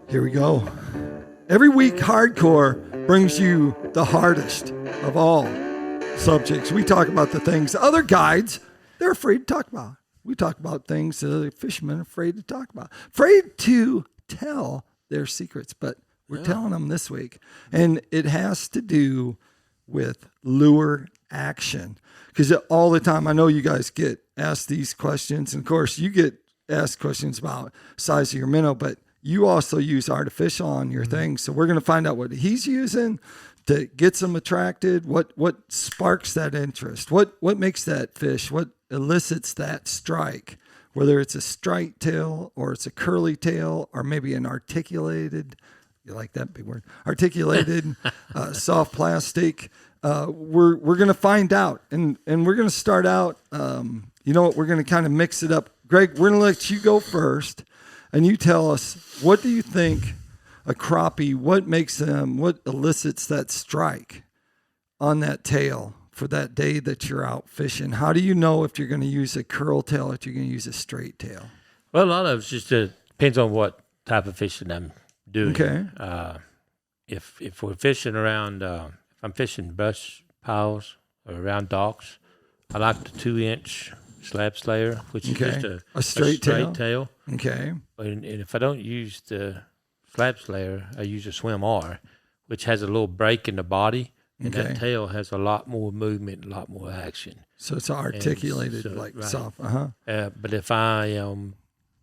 Here we go. Every week, Hardcore brings you the hardest of all subjects. We talk about the things other guides, they're afraid to talk about. We talk about things that other fishermen are afraid to talk about. Afraid to tell their secrets, but we're telling them this week. And it has to do with lure action. Because all the time, I know you guys get asked these questions. And of course, you get asked questions about size of your minnow, but you also use artificial on your thing. So we're going to find out what he's using that gets them attracted. What sparks that interest? What makes that fish? What elicits that strike? Whether it's a straight tail or it's a curly tail or maybe an articulated, you like that big word, articulated soft plastic. We're going to find out. And we're going to start out, you know what, we're going to kind of mix it up. Greg, we're going to let you go first. And you tell us, what do you think a crappie, what makes them, what elicits that strike on that tail for that day that you're out fishing? How do you know if you're going to use a curl tail or if you're going to use a straight tail? Well, a lot of it just depends on what type of fishing I'm doing. Okay. If we're fishing around, if I'm fishing brush piles or around docks, I like the 2-inch slab slayer, which is just a straight tail. Okay. And if I don't use the slab slayer, I use a swim R, which has a little break in the body, and that tail has a lot more movement, a lot more action. So it's articulated, soft. But if I am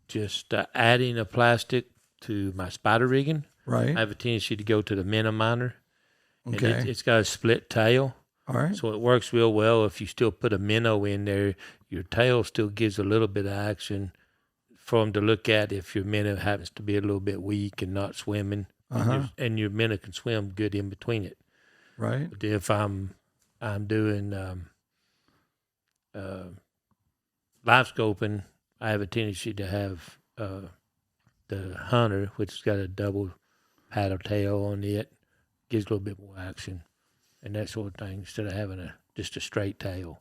just adding a plastic to my spider rigging, right, I have a tendency to go to the minnow miner. Okay. And it's got a split tail. All right. So it works real well if you still put a minnow in there. Your tail still gives a little bit of action for them to look at if your minnow happens to be a little bit weak and not swimming. And your minnow can swim good in between it. Right. But if I'm doing live scoping, I have a tendency to have the hunter, which has got a double paddle tail on it, gives a little bit more action and that sort of thing instead of having just a straight tail.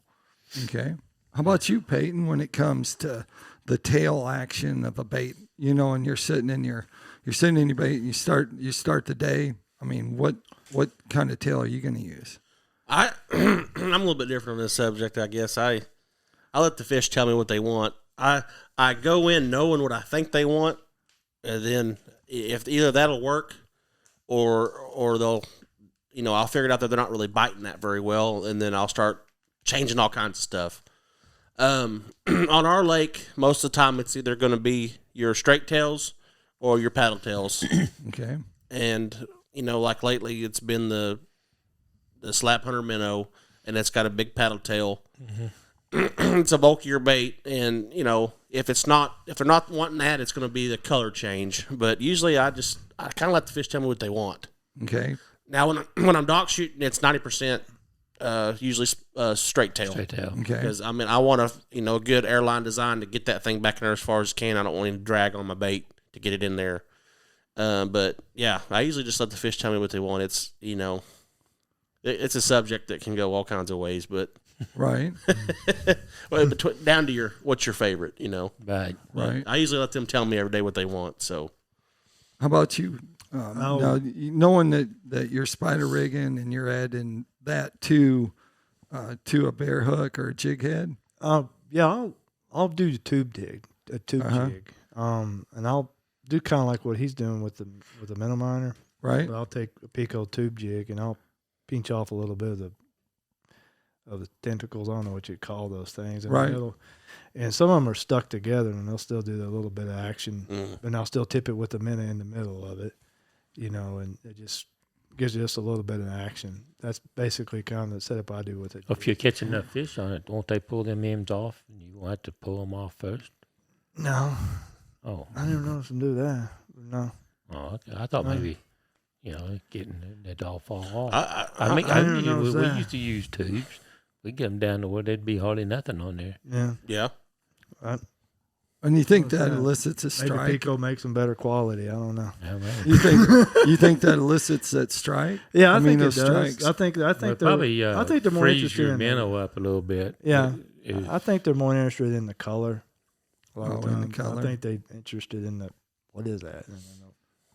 Okay. How about you, Payton, when it comes to the tail action of a bait? You know, and you're sitting in your bait and you start the day. I mean, what kind of tail are you going to use? I'm a little bit different on this subject, I guess. I let the fish tell me what they want. I go in knowing what I think they want, and then if either that'll work or they'll, I'll figure it out that they're not really biting that very well, and then I'll start changing all kinds of stuff. On our lake, most of the time it's either going to be your straight tails or your paddle tails. Okay. And, like lately it's been the slap hunter minnow, and it's got a big paddle tail. Mm-hmm. It's a bulkier bait, and, if they're not wanting that, it's going to be the color change. But usually I kind of let the fish tell me what they want. Okay. Now when I'm dock shooting, it's 90%. Usually straight tail. Okay. Because I want a good airline design to get that thing back in there as far as I can. I don't want any drag on my bait to get it in there. But yeah, I usually just let the fish tell me what they want. It's it's a subject that can go all kinds of ways, but right. Well, down to what's your favorite, Right. I usually let them tell me every day what they want. So, how about you? Now, knowing that you're spider rigging and you're adding that to a bear hook or a jig head? Yeah, I'll do the tube jig, and I'll do kind of like what he's doing with the minnow miner. Right. But I'll take a Pico tube jig and I'll pinch off a little bit of the tentacles. I don't know what you call those things in the middle. And some of them are stuck together, and they'll still do a little bit of action, and I'll still tip it with the minnow in the middle of it. And it just gives you just a little bit of action. That's basically kind of the setup I do with it. If you're catching enough fish on it, won't they pull them ends off? And you won't have to pull them off first? No. Oh. I didn't notice them do that. No. Oh, okay. I thought maybe, getting that all fall off. I we used to use tubes. We get them down to where there'd be hardly nothing on there. Yeah. Yeah. And you think that elicits a strike? Maybe Pico makes them better quality. I don't know. Yeah, right. You think that elicits that strike? Yeah, I think it those does. strikes. I think probably I think they're more freeze interested your in minnow up a little bit. Yeah, I think they're more interested in the color. A lot of in the times. color. I think they're interested in what is that? And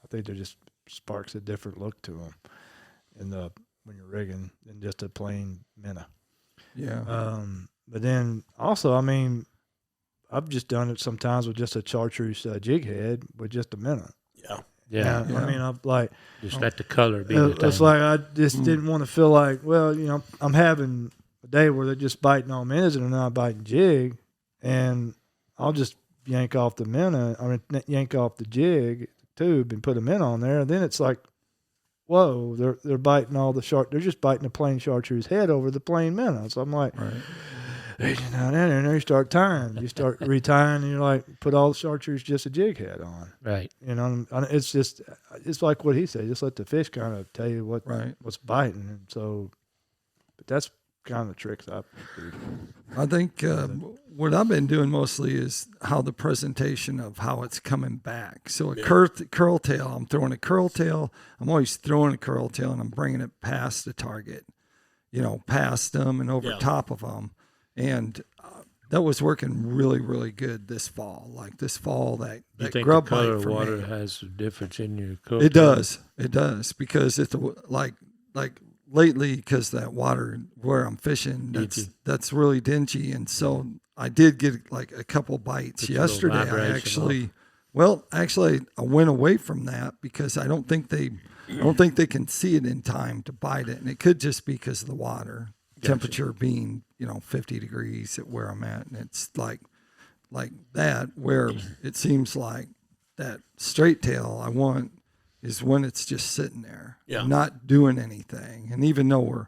I think they're just sparks a different look to them when you're rigging than just a plain minnow. Yeah. But then also, I mean, I've just done it sometimes with just a chartreuse jig head with just a minnow. Yeah. I mean, I'm like, Just let the color be the it's thing. like I just didn't want to feel like, well, I'm having a day where they're just biting on minnows and they're not biting jig, and I'll just yank off the minnow, yank off the jig tube and put a minnow on there, and then it's like, whoa, they're biting all the they're just biting the plain chartreuse head over the plain minnow. So I'm like, Right. and then you start tying, you start retying, and you're like, put all the chartreuse just a jig head on. Right. It's just, it's like what he said, just let the fish kind of tell you what's biting. And so, but that's kind of the tricks I think what I've been doing mostly is how the presentation of how it's coming back. So a curl tail, I'm throwing a curl tail. I'm always throwing a curl tail, and I'm bringing it past the target, past them and over top of them. And that was working really, really good this fall. Like this fall, that think grub the color bite of for water me. has a difference in your cook? It does. It does, because it's like lately, because that water where I'm fishing, that's really dingy, and so I did get like a couple bites yesterday. I went away from that because I don't think they can see it in time to bite it, and it could just be because of the water temperature being 50 degrees at where I'm at, and it's like that where it seems like that straight tail I want is when it's just sitting there, not doing anything. And even though we're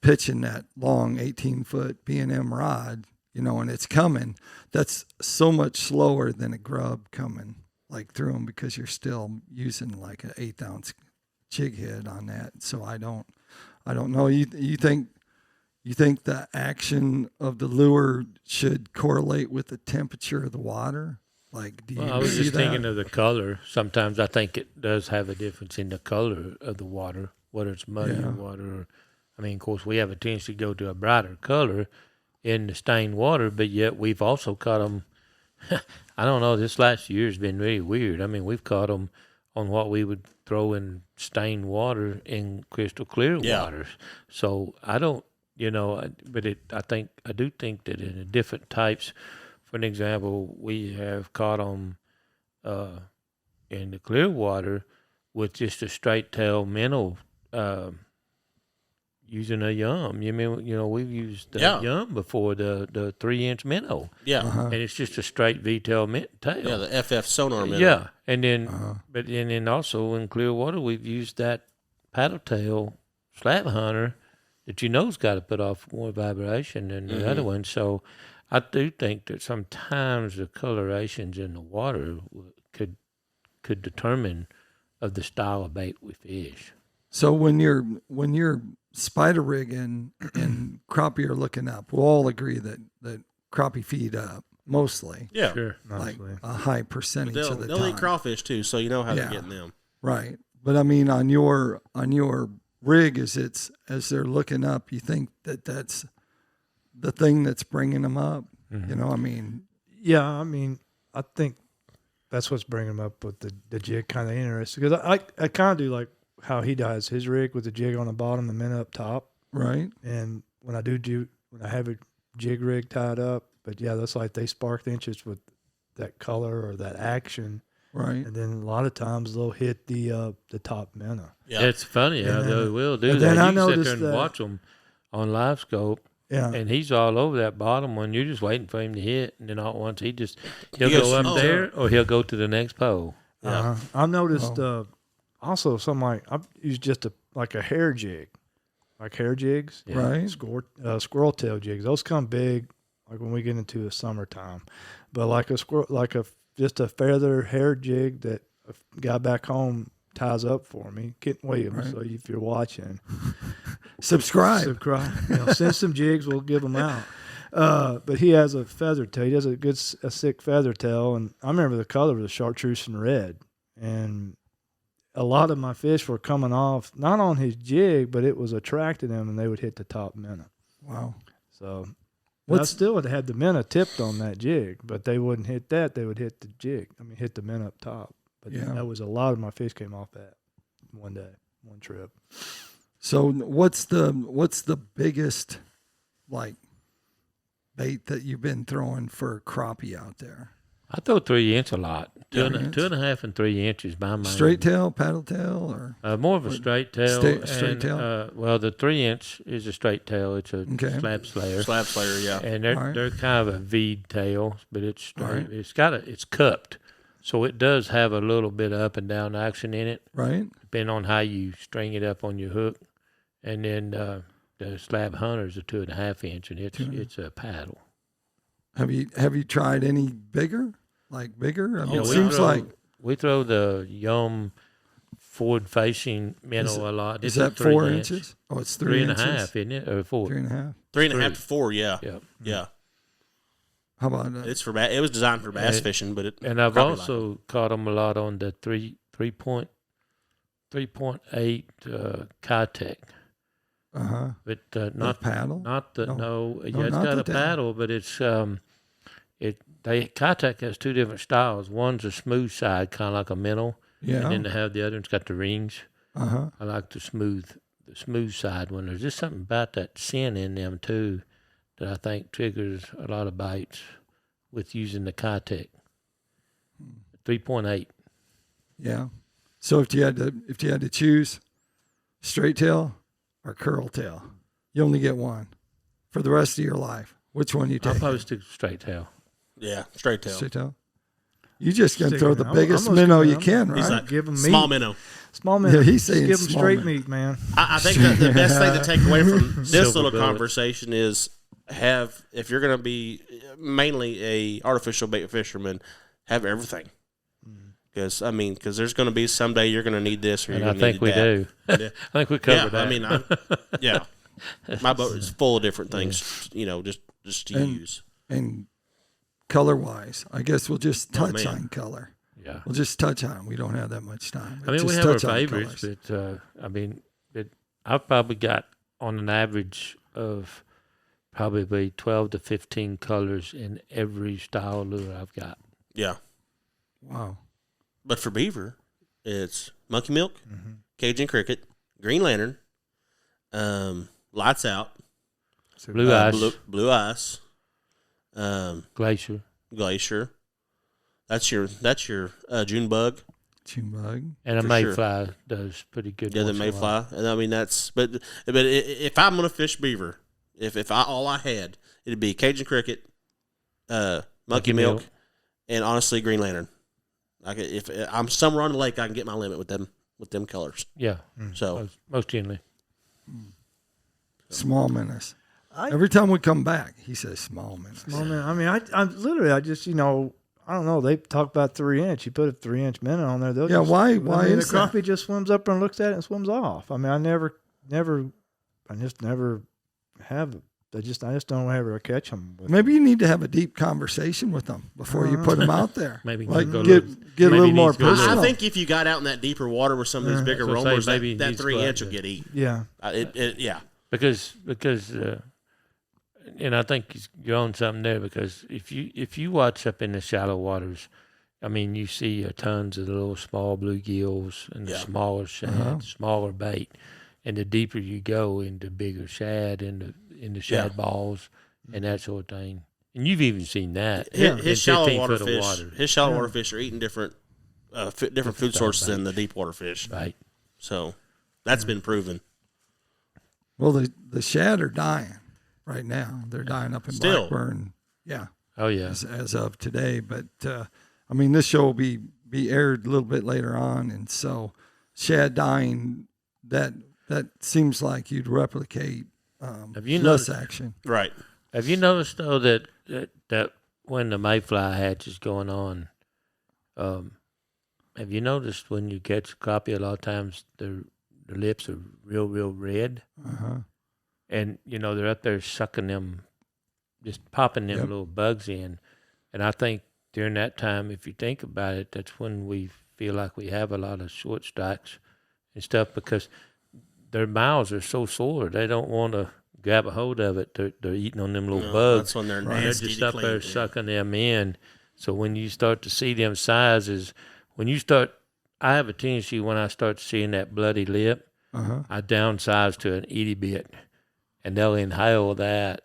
pitching that long 18-foot B&M rod, and it's coming, that's so much slower than a grub coming like through them, because you're still using like an 1/8 ounce jig head on that. So I don't know. You think the action of the lure should correlate with the temperature of the water? Like, do you Well, I was see just that? thinking of the color. Sometimes I think it does have a difference in the color of the water, whether it's muddy water. Of course, we have a tendency to go to a brighter color in the stained water, but yet we've also caught them. I don't know, this last year has been really weird. We've caught them on what we would throw in stained water in crystal clear waters. So I don't, but I do think that in the different types. For an example, we have caught them in the clear water with just a straight tail minnow using a yum. We've used the yum before, the 3-inch minnow. Yeah. And it's just a straight V-tail tail. Yeah, the FF sonar minnow. Yeah, and then then also in clear water we've used that paddle tail slab hunter that has got to put off more vibration than the other one. So I do think that sometimes the colorations in the water could determine of the style of bait we fish. So when you're spider rigging and crappie are looking up, we'll all agree that crappie feed up mostly. Yeah. Sure. Like a high percentage of the they'll time. eat crawfish too, so you know how they're getting them. Right. But on your rig, as they're looking up, you think that's the thing that's bringing them up? Mm-hmm. Yeah, I think that's what's bringing them up with the jig kind of interesting, because I kind of do like how he does his rig with the jig on the bottom, the minnow up top. Right. And when I have a jig rig tied up, but yeah, that's like they spark the interest with that color or that action. Right. And then a lot of times they'll hit the top minnow. Yeah. It's funny how they will do and that. then I You can sit noticed there and that- watch them on live scope. Yeah. And he's all over that bottom one. You're just waiting for him to hit, and then all at once he'll goes, go up there, or he'll go to the next pole. Yeah. I've noticed also something I've used just like a hair jig, like hair jigs, Right. Squirrel tail jigs. Those come big, like when we get into the summertime. But like just a feather hair jig that a guy back home ties up for me, Kent Williams. Right. So if you're watching, Subscribe. Send some jigs, we'll give them out. But he has a feather tail. He has a sick feather tail, and I remember the color was chartreuse and red. And a lot of my fish were coming off, not on his jig, but it was attracting them, and they would hit the top minnow. Wow. So I still would have had the minnow tipped on that jig, but they wouldn't hit that. They would hit the jig. I mean, hit the minnow up top. But that was a lot of my fish came off that one day, one trip. So what's the biggest like bait that you've been throwing for crappie out there? I throw 3 inch a lot. 2.5 and 3 inches by my straight tail, paddle tail, or more of a straight tail. Straight tail. Well, the 3 inch is a straight tail. It's a slab slayer. Slab slayer, yeah. And they're kind of a V tail, but it's straight. Right. It's cupped, so it does have a little bit of up and down action in it. Right. Depending on how you string it up on your hook, and then the slab hunter is a 2.5 inch, and it's a paddle. Have you tried any bigger? Like bigger? I mean, it seems like we throw the Yum forward facing minnow a lot. Is that 4 inches? Oh, it's 3 inches. 3.5, isn't it? Or 4? 3.5. 3.5 to 4, yeah. Yep. Yeah. How about that? It's for it was designed for bass fishing, but I've also caught them a lot on the 3.8 Kitech. But not paddle. Not the it's got a paddle, but it's Kitech has 2 different styles. One's a smooth side, kind of like a minnow. Yeah. And then they have the other one's got the rings. I like the smooth side one. There's just something about that sin in them too that I think triggers a lot of bites with using the Kitech. 3.8. Yeah. So if you had to choose straight tail or curl tail, you only get one for the rest of your life. Which one you take? I'll post a straight tail. Yeah, straight tail. Straight tail. You just gonna throw the biggest minnow you can, right? He's like, give them small meat. minnow. Small minnow. Yeah, he's saying give them small straight minnow. meat, man. I think that the best thing to take away from this Silver little bullet. conversation is if you're going to be mainly a artificial bait fisherman, have everything. Because there's going to be someday you're going to need this, or And you're I going to need think we that. do. I think we covered that. I mean, my boat is full of different things, just to use. And color wise, I guess we'll just touch man. on color. Yeah. We'll just touch on. We don't have that much time. I mean, we Just have our touch on favorites, colors. but I've probably got on an average of probably 12 to 15 colors in every style lure I've got. Yeah. Wow. But for beaver, it's monkey milk, Cajun cricket, green lantern, lights out, Blue ice, blue ice, glacier. That's your June bug. June bug. And a For mayfly does pretty good. Yeah, the once in a while. mayfly. And I mean but if I'm gonna fish beaver, if all I had, it'd be Cajun cricket, monkey milk, and honestly green lantern. If I'm somewhere on the lake, I can get my limit with them colors. Yeah. So Most generally. Small menace. Every time we come back, he says small menace. Small minnow. I mean, I literally, I just, I don't know. They talk about 3 inch. You put a 3 inch minnow on there. Yeah, why the is that? crappie just swims up and looks at it and swims off. I mean, I just never have. I just don't ever catch them. Maybe you need to have a deep conversation with them before you put them out there. Maybe like go get a maybe little needs more to go a little- personal. I think if you got out in that deeper water with some of these bigger That's what I rollers, say, maybe that needs to 3 go out inch will there. get eaten. Yeah. Yeah. Because and I think you're on something there, because if you watch up in the shallow waters, I mean, you see tons of the little small bluegills and the smaller shad, smaller bait, and the deeper you go into bigger shad, into shad balls and that sort of thing. And you've even seen that. His shallow 15 water foot of fish. water. His shallow water fish are eating different food sources than the deep water fish. Right. So that's been proven. Well, the shad are dying right now. They're dying up in Still. Blackburn. Yeah. Oh yeah. As of today, but I mean, this show will be aired a little bit later on, and so shad dying, that seems like you'd replicate Have you less noticed, action. Right. Have you noticed though that when the mayfly hatch is going on, have you noticed when you catch crappie, a lot of times the lips are real red, and they're up there sucking them, just popping them little bugs in, and I think during that time, if you think about it, that's when we feel like we have a lot of short strikes and stuff, because their mouths are so sore, they don't want to grab a hold of it, they're eating on them little No, bugs. that's when they're They're nasty just to up clean, there yeah. sucking them in. So when you start to see them sizes, I have a tendency when I start seeing that bloody lip, I downsize to an itty bit, and they'll inhale that.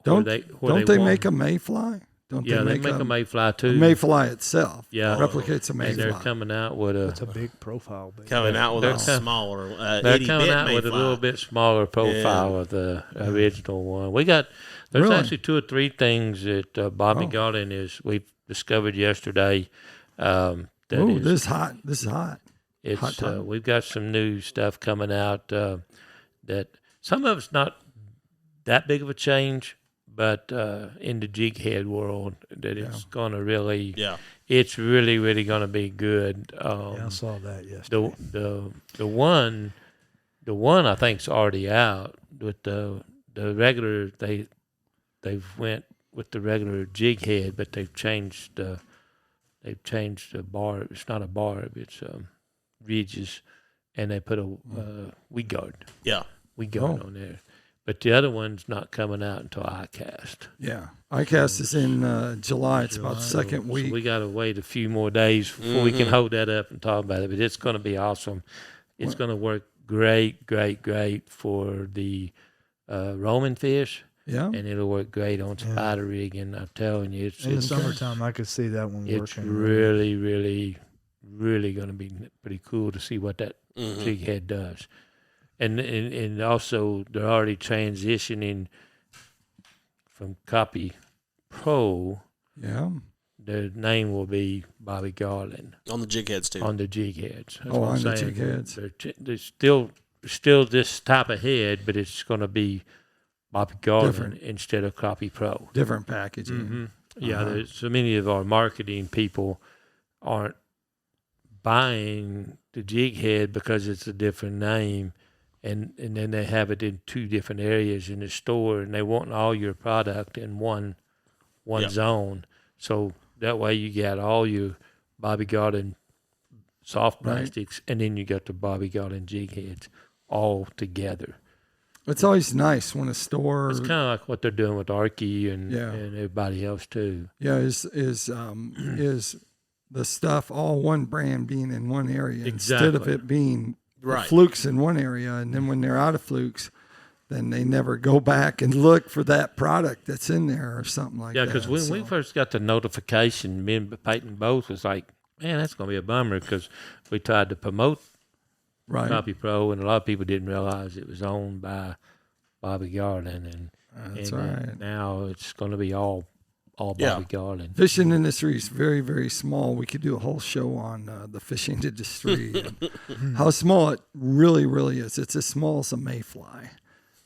Don't they make a mayfly? Don't Yeah, they make a mayfly too. A mayfly itself replicates a and mayfly. they're coming out with It's a big profile. Baby. Coming out with a They're smaller, they're itty coming bit out with a mayfly. little bit smaller profile of the original one. There's Really? actually 2 or 3 things that Bobby Garland we've discovered yesterday. This is hot. This is hot. It's Hot time. we've got some new stuff coming out that some of it's not that big of a change, but in the jig head world, that it's going to really, it's really, really going to be good. I saw that yesterday. The one I think's already out with the regular. They've went with the regular jig head, but they've changed the barb. It's not a barb. It's ridges, and they put a weed guard. Yeah. Weed guard on there. But the other one's not coming out until iCast. Yeah. iCast is in July. It's about the second week. So we got to wait a few more days before we can hold that up and talk about it. But it's going to be awesome. It's going to work great for the Roman fish. Yeah. And it'll work great on spider rig. And I'm telling you, in the summertime, I could see that one it's working. really going to be pretty cool to see what that jig head does. And also they're already transitioning from Crappie Pro. Yeah. The name will be Bobby Garland On the jig heads, too. on the jig heads. That's Oh, what I'm on the saying. jig heads. They're still this type of head, but it's going to be Bobby Garland instead of Crappie Pro. Different packaging. Mm-hmm. Yeah, there's so many of our marketing people aren't buying the jig head because it's a different name. And then they have it in 2 different areas in the store, and they want all your product in one zone. So that way you got all your Bobby Garland soft plastics, and then you got the Bobby Garland jig heads all together. It's always nice when a store. It's kind of like what they're doing with Arky and everybody else too. Yeah, is the stuff all one brand being in one area instead of it being flukes in one area, and then when they're out of flukes, then they never go back and look for that product that's in there or something like that. Yeah, because when we first got the notification, me and Payton both was like, man, that's going to be a bummer, because we tried to promote Crappie Pro, and a lot of people didn't realize it was owned by Bobby Garland, and now it's going to be all Bobby Garland. Fishing industry is very, very small. We could do a whole show on the fishing industry and how small it really, really is. It's as small as a mayfly.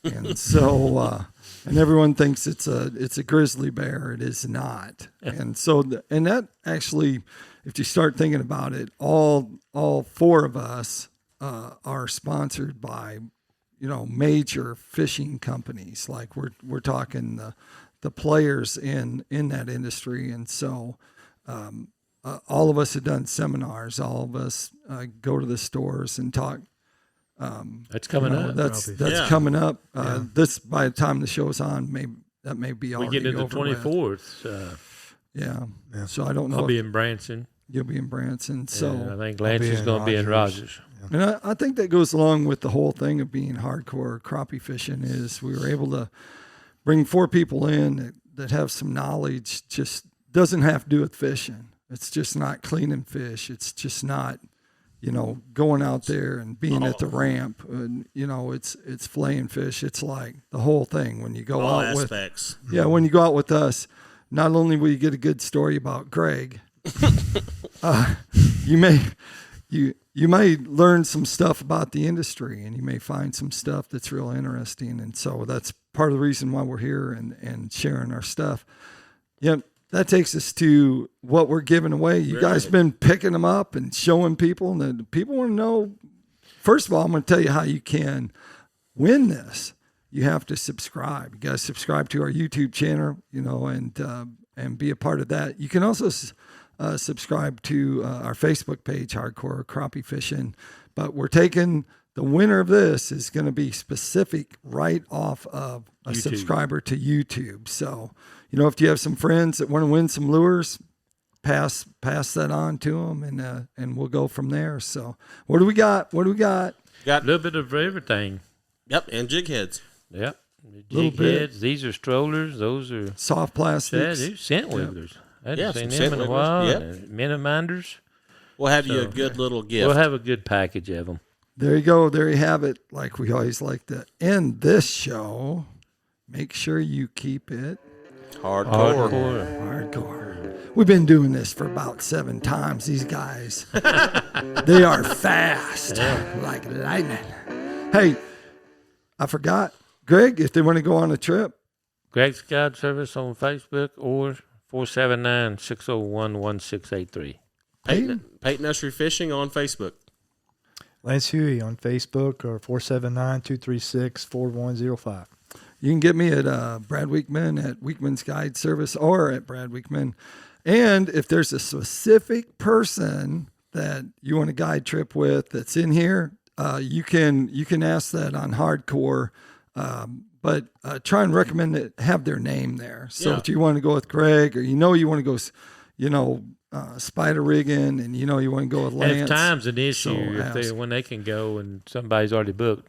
And so, and everyone thinks it's a grizzly bear. It is not. And so, and that actually, if you start thinking about it, all 4 of us are sponsored by, major fishing companies. Like we're talking the players in that industry. And so, all of us have done seminars. All of us go to the stores and talk. That's coming up. That's coming up. This, by the time the show's on, that may be already we get into the 24th. Yeah. So I don't know. I'll be in Branson. You'll be in Branson. So I think Lance is going to be in Rogers. And I think that goes along with the whole thing of being hardcore crappie fishing is we were able to bring 4 people in that have some knowledge. Just doesn't have to do with fishing. It's just not cleaning fish. It's just not, going out there and being at the ramp. And, it's filleting fish. It's like the whole thing when you go All out aspects. when you go out with us, not only will you get a good story about Greg, you may learn some stuff about the industry, and you may find some stuff that's real interesting. And so that's part of the reason why we're here and sharing our stuff. Yeah, that takes us to what we're giving away. You guys been picking them up and showing people, and the people want to know. First of all, I'm going to tell you how you can win this. You have to subscribe. You guys subscribe to our YouTube channel, and be a part of that. You can also subscribe to our Facebook page, Hardcore Crappie Fishing. But we're taking the winner of this is going to be specific right off of a YouTube. subscriber to YouTube. So, if you have some friends that want to win some lures, pass that on to them, and we'll go from there. So, what do we got? Got A little bit of everything. Yep, and jig heads. Yep. Little Jig bit. heads. These are strollers. Those are Soft yeah, plastics. these scent wigglers. I haven't Yeah, seen some them scent in a wigglers. while. Yep. And minute minders. We'll have you a So, good little gift. We'll have a good package of them. There you go. There you have it. Like we always like to end this show. Make sure you keep it hardcore. We've been doing this for about 7 times. These guys, they are fast like lightning. Hey, I forgot. Greg, if they want to go on a trip, Greg's Guide Service on Facebook or 479-601-1683. Payton Usrey Fishing on Facebook. Lance Hughey on Facebook or 479-236-4105. you can get me at Brad Wiegmann at Wiegmann's Guide Service or at Brad Wiegmann. And if there's a specific person that you want a guide trip with that's in here, you can ask that on Hardcore. But try and recommend it, have their name there. So if you want to go with Greg, or you want to go, spider rigging, and you want to go with Lance. And if time's an issue, ask. when they can go and somebody's already booked.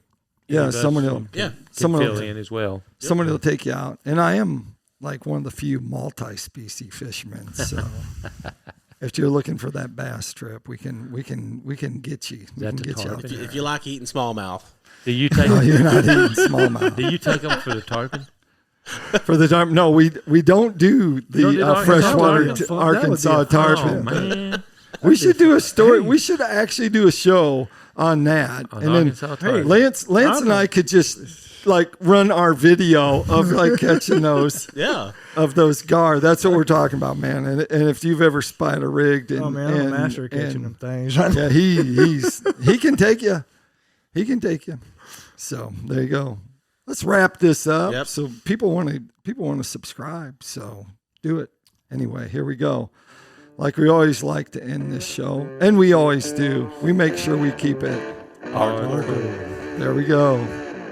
Someone will fill in as well. Somebody will take you out. And I am like one of the few multi-species fishermen. So if you're looking for that bass trip, we can get you. We can get you out there. If you like eating smallmouth. Do you take? No, you're not eating smallmouth. Do you take them for the tarpon? For the tarpon? No, we don't do the freshwater Arkansas tarpon. Oh, man. We should do a story. We should actually do a show on that, On and Arkansas then tarpon. Lance and I could just like run our video of like catching those. Yeah. Of those gar. That's what we're talking about, man. And if you've ever spider rigged, and, I'm a master at catching them things. Yeah, he can take you. He can take you. So there you go. Let's wrap this up. Yep. So people want to subscribe. So do it anyway. Here we go. Like we always like to end this show, and we always do. We make sure we keep it hardcore. There we go.